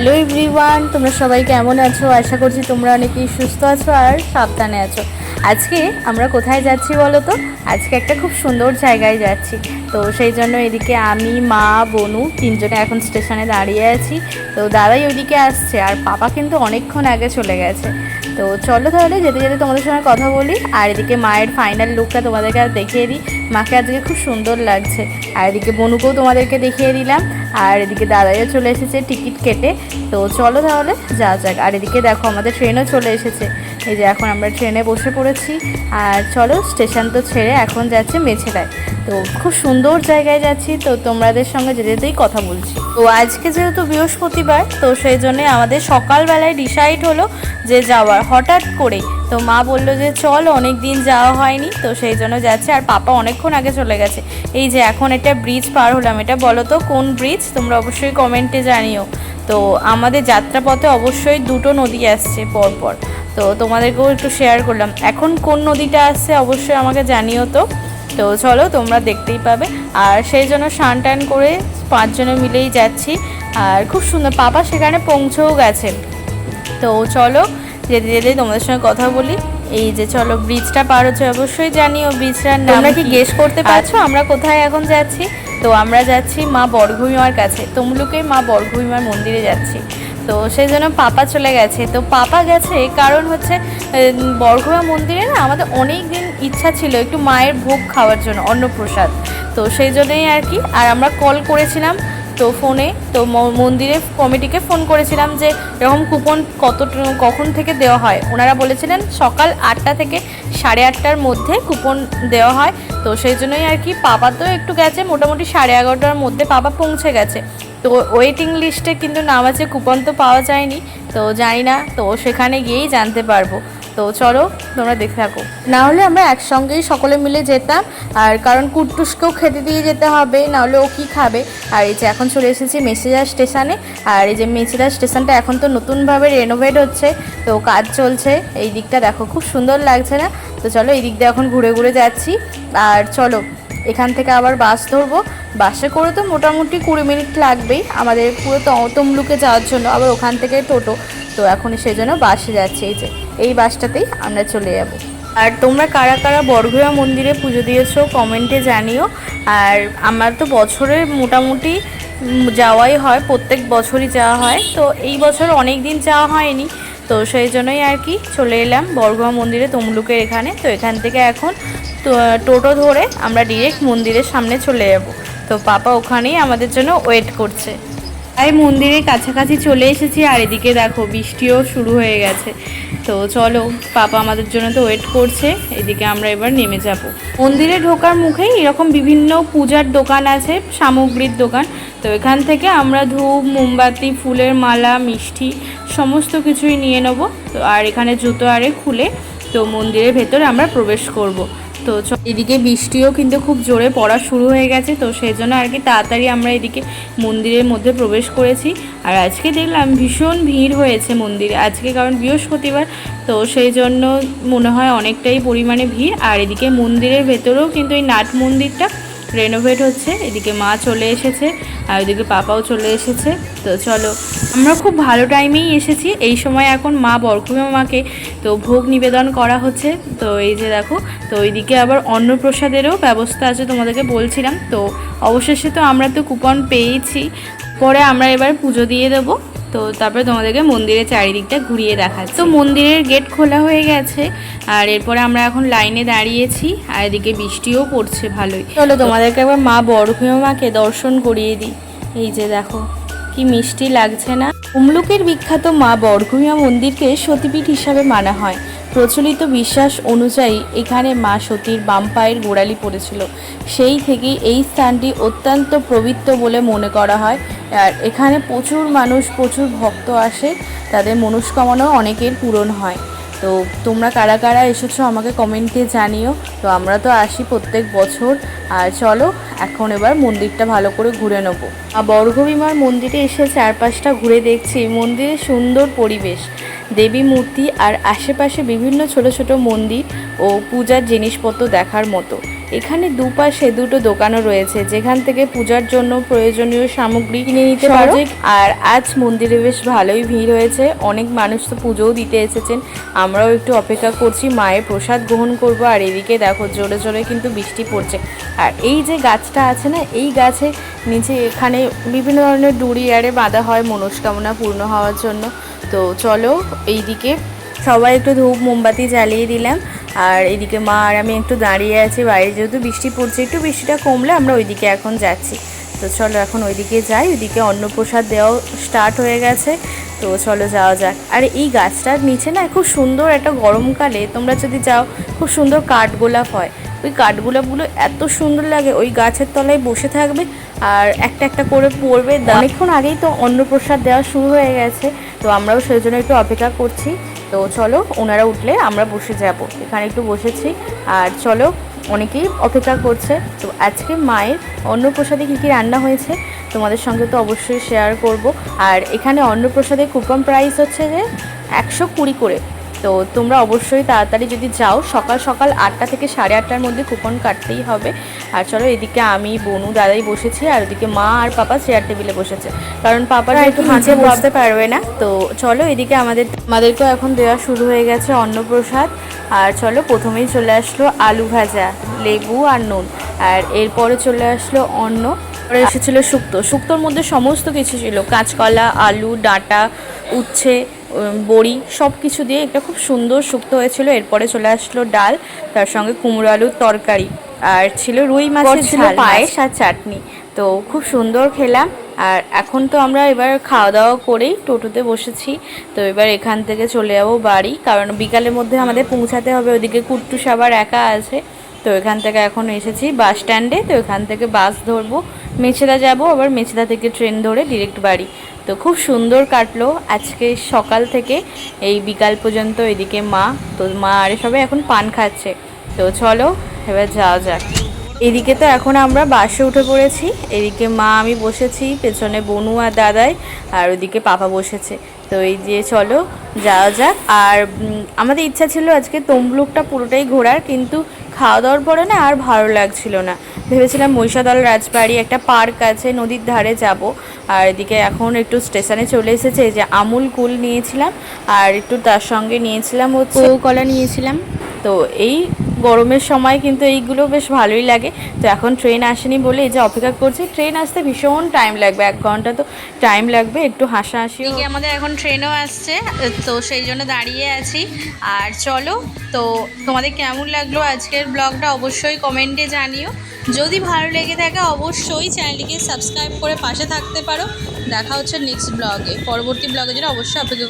Hello everyone, তোমরা সবাই কেমন আছো? আশা করছি তোমরা অনেকেই সুস্থ আছো আর সাবধানে আছো। আজকে আমরা কোথায় যাচ্ছি বলো তো? আজকে একটা খুব সুন্দর জায়গায় যাচ্ছি। তো সেই জন্য এদিকে আমি, মা, বনু তিনজনে এখন স্টেশনে দাঁড়িয়ে আছি। তো দাদাই ওইদিকে আসছে আর পাপা কিন্তু অনেকক্ষণ আগে চলে গেছে। তো চলো তাহলে যেতে যেতে তোমাদের সঙ্গে কথা বলি। আর এদিকে মায়ের ফাইনাল লুকটা তোমাদেরকে আর দেখিয়ে দিই। মাকে আজকে খুব সুন্দর লাগছে। আর এদিকে বনুকেও তোমাদেরকে দেখিয়ে দিলাম। আর এদিকে দাদাইও চলে এসেছে টিকিট কেটে। তো চলো তাহলে যাওয়া যাক। আর এদিকে দেখো আমাদের ট্রেনও চলে এসেছে। এই যে এখন আমরা ট্রেনে বসে পড়েছি। আর চলো স্টেশন তো ছেড়ে এখন যাচ্ছি মেছেরায়। তো খুব সুন্দর জায়গায় যাচ্ছি। তো তোমাদের সঙ্গে যেতে যেতেই কথা বলছি। তো আজকে যেহেতু বৃহস্পতিবার, তো সেই জন্যে আমাদের সকালবেলায় ডিসাইড হলো যে যাওয়ার, হঠাৎ করেই। তো মা বললো যে চল, অনেক দিন যাওয়া হয়নি, তো সেই জন্য যাচ্ছে। আর পাপা অনেকক্ষণ আগে চলে গেছে। এই যে এখন এটা ব্রিজ পার হলাম, এটা বলো তো কোন ব্রিজ? তোমরা অবশ্যই কমেন্টে জানিও। তো আমাদের যাত্রাপথে অবশ্যই দুটো নদী আসছে পরপর। তো তোমাদেরকেও একটু শেয়ার করলাম। এখন কোন নদীটা আসছে অবশ্যই আমাকে জানিও। তো চলো, তোমরা দেখতেই পাবে। আর সেই জন্য স্নান টান করে পাঁচজনে মিলেই যাচ্ছি। আর খুব সুন্দর, পাপা সেখানে পৌঁছেও গেছে। তো চলো যেতে যেতে তোমাদের সঙ্গে কথা বলি। এই যে চলো, ব্রিজটা পার হচ্ছে, অবশ্যই জানিও ব্রিজটার নাম। তোমরা কি গেস করতে পারছো আমরা কোথায় এখন যাচ্ছি? তো আমরা যাচ্ছি মা বরঘুমিমার কাছে, তমলুকে মা বরঘুমিমার মন্দিরে যাচ্ছি। তো সেই জন্য পাপা চলে গেছে। তো পাপা গেছে কারণ হচ্ছে বরঘুমা মন্দিরে না আমাদের অনেক দিন ইচ্ছা ছিল একটু মায়ের ভোগ খাওয়ার জন্য, অন্নপ্রসাদ। তো সেই জন্যই আর কি। আর আমরা কল করেছিলাম তো ফোনে, তো মন্দিরের কমিটিকে ফোন করেছিলাম যে এরকম কুপন কখন থেকে দেওয়া হয়। ওনারা বলেছিলেন সকাল 8টা থেকে 8:30টার মধ্যে কুপন দেওয়া হয়। তো সেই জন্যই আর কি পাপা তো একটু গেছে, মোটামুটি 11:30টার মধ্যে পাপা পৌঁছে গেছে। তো ওয়েটিং লিস্টে কিন্তু নাম আছে, কুপন তো পাওয়া যায়নি। তো জানি না, তো সেখানে গিয়েই জানতে পারবো। তো চলো তোমরা দেখে থাকো। না হলে আমরা একসঙ্গেই সকলে মিলে যেতাম। আর কারণ কুট্টুসকেও খেতে দিয়ে যেতে হবে, না হলে ও কী খাবে। আর এই যে এখন চলে এসেছি মেছেদা স্টেশনে। আর এই যে মেছেদা স্টেশনটা এখন তো নতুনভাবে রেনোভেট হচ্ছে, তো কাজ চলছে। এই দিকটা দেখো খুব সুন্দর লাগছে না? তো চলো এই দিক দিয়ে এখন ঘুরে ঘুরে যাচ্ছি। আর চলো এখান থেকে আবার বাস ধরবো। বাসে করে তো মোটামুটি 20 মিনিট লাগবেই আমাদের পুরো তমলুকে যাওয়ার জন্য, আবার ওখান থেকে টোটো। তো এখনই সেই জন্য বাসে যাচ্ছে। এই যে এই বাসটাতেই আমরা চলে যাব। আর তোমরা কারা কারা বরঘুমা মন্দিরে পুজো দিয়েছো কমেন্টে জানিও। আর আমার তো বছরে মোটামুটি যাওয়াই হয়, প্রত্যেক বছরই যাওয়া হয়। তো এই বছর অনেক দিন যাওয়া হয়নি, তো সেই জন্যই আর কি চলে এলাম বরঘুমা মন্দিরে তমলুকের এখানে। তো এখান থেকে এখন টোটো ধরে আমরা ডিরেক্ট মন্দিরের সামনে চলে যাব। তো পাপা ওখানেই আমাদের জন্য ওয়েট করছে। তাই মন্দিরের কাছাকাছি চলে এসেছি। আর এদিকে দেখো বৃষ্টিও শুরু হয়ে গেছে। তো চলো, পাপা আমাদের জন্য তো ওয়েট করছে। এদিকে আমরা এবার নেমে যাব। মন্দিরে ঢোকার মুখেই এরকম বিভিন্ন পূজার দোকান আছে, সামগ্রীর দোকান। তো এখান থেকে আমরা ধূপ, মোমবাতি, ফুলের মালা, মিষ্টি সমস্ত কিছুই নিয়ে নেব। তো আর এখানে জুতো আরে খুলে তো মন্দিরের ভেতরে আমরা প্রবেশ করব। তো এদিকে বৃষ্টিও কিন্তু খুব জোরে পড়া শুরু হয়ে গেছে। তো সেই জন্য আর কি তাড়াতাড়ি আমরা এদিকে মন্দিরের মধ্যে প্রবেশ করেছি। আর আজকে দেখলাম ভীষণ ভিড় হয়েছে মন্দিরে আজকে, কারণ বৃহস্পতিবার। তো সেই জন্য মনে হয় অনেকটাই পরিমাণে ভিড়। আর এদিকে মন্দিরের ভেতরেও কিন্তু এই নাট মন্দিরটা রেনোভেট হচ্ছে। এদিকে মা চলে এসেছে আর ওইদিকে পাপাও চলে এসেছে। তো চলো, আমরা খুব ভালো টাইমেই এসেছি। এই সময় এখন মা বরঘুমা মাকে তো ভোগ নিবেদন করা হচ্ছে। তো এই যে দেখো, তো ওইদিকে আবার অন্নপ্রসাদেরও ব্যবস্থা আছে, তোমাদেরকে বলছিলাম। তো অবশেষে তো আমরা তো কুপন পেয়েছি। পরে আমরা এবার পুজো দিয়ে দেবো। তো তারপরে তোমাদেরকে মন্দিরের চারিদিকটা ঘুরিয়ে দেখাচ্ছি। তো মন্দিরের গেট খোলা হয়ে গেছে। আর এরপরে আমরা এখন লাইনে দাঁড়িয়েছি। আর এদিকে বৃষ্টিও পড়ছে ভালোই। চলো তোমাদেরকে একবার মা বরঘুমা মাকে দর্শন করিয়ে দিই। এই যে দেখো কি মিষ্টি লাগছে না? তমলুকের বিখ্যাত মা বরঘুমা মন্দিরকে সতীপীঠ হিসাবে মানা হয়। প্রচলিত বিশ্বাস অনুযায়ী এখানে মা সতীর বাম পায়ের গোড়ালি পড়েছিল। সেই থেকেই এই স্থানটি অত্যন্ত পবিত্র বলে মনে করা হয়। আর এখানে প্রচুর মানুষ, প্রচুর ভক্ত আসে, তাদের মনস্কামনাও অনেকের পূরণ হয়। তো তোমরা কারা কারা এসেছো আমাকে কমেন্টে জানিও। তো আমরা তো আসি প্রত্যেক বছর। আর চলো এখন এবার মন্দিরটা ভালো করে ঘুরে নেবো। বরঘুমিমার মন্দিরে এসে চারপাশটা ঘুরে দেখছি মন্দিরের সুন্দর পরিবেশ, দেবী মূর্তি আর আশেপাশে বিভিন্ন ছোট ছোট মন্দির ও পূজার জিনিসপত্র দেখার মতো। এখানে দুপাশে দুটো দোকানও রয়েছে যেখান থেকে পূজার জন্য প্রয়োজনীয় সামগ্রী কিনে নিতে পারো। আর আজ মন্দিরে বেশ ভালোই ভিড় হয়েছে, অনেক মানুষ তো পুজোও দিতে এসেছেন। আমরাও একটু অপেক্ষা করছি মায়ের প্রসাদ গ্রহণ করব। আর এদিকে দেখো জোরে জোরে কিন্তু বৃষ্টি পড়ছে। আর এই যে গাছটা আছে না, এই গাছে নিচে এখানে বিভিন্ন ধরনের ডুরি আরে বাঁধা হয় মনস্কামনা পূর্ণ হওয়ার জন্য। তো চলো এইদিকে সবাই একটু ধূপ মোমবাতি জ্বালিয়ে দিলাম। আর এদিকে মা আর আমি একটু দাঁড়িয়ে আছি বাইরে, যেহেতু বৃষ্টি পড়ছে, একটু বৃষ্টিটা কমলে আমরা ওইদিকে এখন যাচ্ছি। তো চলো এখন ওইদিকে যাই। ওইদিকে অন্নপ্রসাদ দেওয়াও স্টার্ট হয়ে গেছে, তো চলো যাওয়া যাক। আর এই গাছটার নিচে না খুব সুন্দর একটা গরমকালে তোমরা যদি যাও খুব সুন্দর কাঠগোলাপ হয়। ওই কাঠগোলাপগুলো এত সুন্দর লাগে, ওই গাছের তলায় বসে থাকবে আর একটা একটা করে পড়বে। অনেকক্ষণ আগেই তো অন্নপ্রসাদ দেওয়া শুরু হয়ে গেছে, তো আমরাও সেই জন্য একটু অপেক্ষা করছি। তো চলো ওনারা উঠলে আমরা বসে যাব, এখানে একটু বসেছি। আর চলো অনেকেই অপেক্ষা করছে। তো আজকে মায়ের অন্নপ্রসাদে কী কী রান্না হয়েছে তোমাদের সঙ্গে তো অবশ্যই শেয়ার করব। আর এখানে অন্নপ্রসাদের কুপন প্রাইস হচ্ছে যে 120 করে। তো তোমরা অবশ্যই তাড়াতাড়ি যদি যাও সকাল সকাল 8টা থেকে 8:30টার মধ্যে কুপন কাটতেই হবে। আর চলো এদিকে আমি বনু দাদাই বসেছি, আর ওদিকে মা আর পাপা চেয়ার টেবিলে বসেছে, কারণ পাপারা একটু হাঁটে বসতে পারবে না। তো চলো এদিকে আমাদেরকেও এখন দেওয়া শুরু হয়ে গেছে অন্নপ্রসাদ। আর চলো প্রথমেই চলে আসলো আলু ভাজা, লেবু আর নুন। আর এরপরে চলে আসলো অন্ন, এসেছিলো শুক্তো। শুক্তোর মধ্যে সমস্ত কিছু ছিল, কাঁচকলা, আলু, ডাঁটা, উচ্ছে, বড়ি সব কিছু দিয়ে একটা খুব সুন্দর শুক্তো হয়েছিল। এরপরে চলে আসলো ডাল, তার সঙ্গে কুমড়ো আলুর তরকারি, আর ছিল রুই মাছের ছিল পায়েস আর চাটনি। তো খুব সুন্দর খেলাম। আর এখন তো আমরা এবার খাওয়া দাওয়া করেই টোটোতে বসেছি। তো এবার এখান থেকে চলে যাবো বাড়ি, কারণ বিকালের মধ্যে আমাদের পৌঁছাতে হবে। ওদিকে কুট্টুস আবার একা আছে। তো এখান থেকে এখন এসেছি বাস স্ট্যান্ডে, তো এখান থেকে বাস ধরবো, মেছেদা যাব, আবার মেছেদা থেকে ট্রেন ধরে ডিরেক্ট বাড়ি। তো খুব সুন্দর কাটলো আজকে সকাল থেকে এই বিকাল পর্যন্ত। এদিকে মা আর সবাই এখন পান খাচ্ছে। তো চলো এবার যাওয়া যাক। এদিকে তো এখন আমরা বাসে উঠে পড়েছি। এদিকে মা আমি বসেছি, পেছনে বনু আর দাদাই, আর ওদিকে পাপা বসেছে। তো এই যে চলো যাওয়া যাক। আর আমাদের ইচ্ছা ছিল আজকে তমলুকটা পুরোটাই ঘোরার, কিন্তু খাওয়া দাওয়ার পরে না আর ভালো লাগছিল না। ভেবেছিলাম মহিষাদল রাজবাড়ি একটা পার্ক আছে, নদীর ধারে যাব। আর এদিকে এখন একটু স্টেশনে চলে এসেছে, যে আমুল কুল নিয়েছিলাম, আর একটু তার সঙ্গে নিয়েছিলাম হচ্ছে কলা নিয়েছিলাম। তো এই গরমের সময় কিন্তু এইগুলো বেশ ভালোই লাগে। তো এখন ট্রেন আসেনি বলে এই যে অপেক্ষা করছি। ট্রেন আসতে ভীষণ টাইম লাগবে, 1 ঘন্টা তো টাইম লাগবে। একটু হাসাহাসি আমাদের এখন ট্রেনও আসছে, তো সেই জন্য দাঁড়িয়ে আছি। আর চলো, তো তোমাদের কেমন লাগলো আজকের ব্লগটা অবশ্যই কমেন্টে জানিও। যদি ভালো লেগে থাকে অবশ্যই চ্যানেলটিকে সাবস্ক্রাইব করে পাশে থাকতে পারো। দেখা হচ্ছে নেক্সট ব্লগে, পরবর্তী ব্লগের জন্য অবশ্যই অপেক্ষা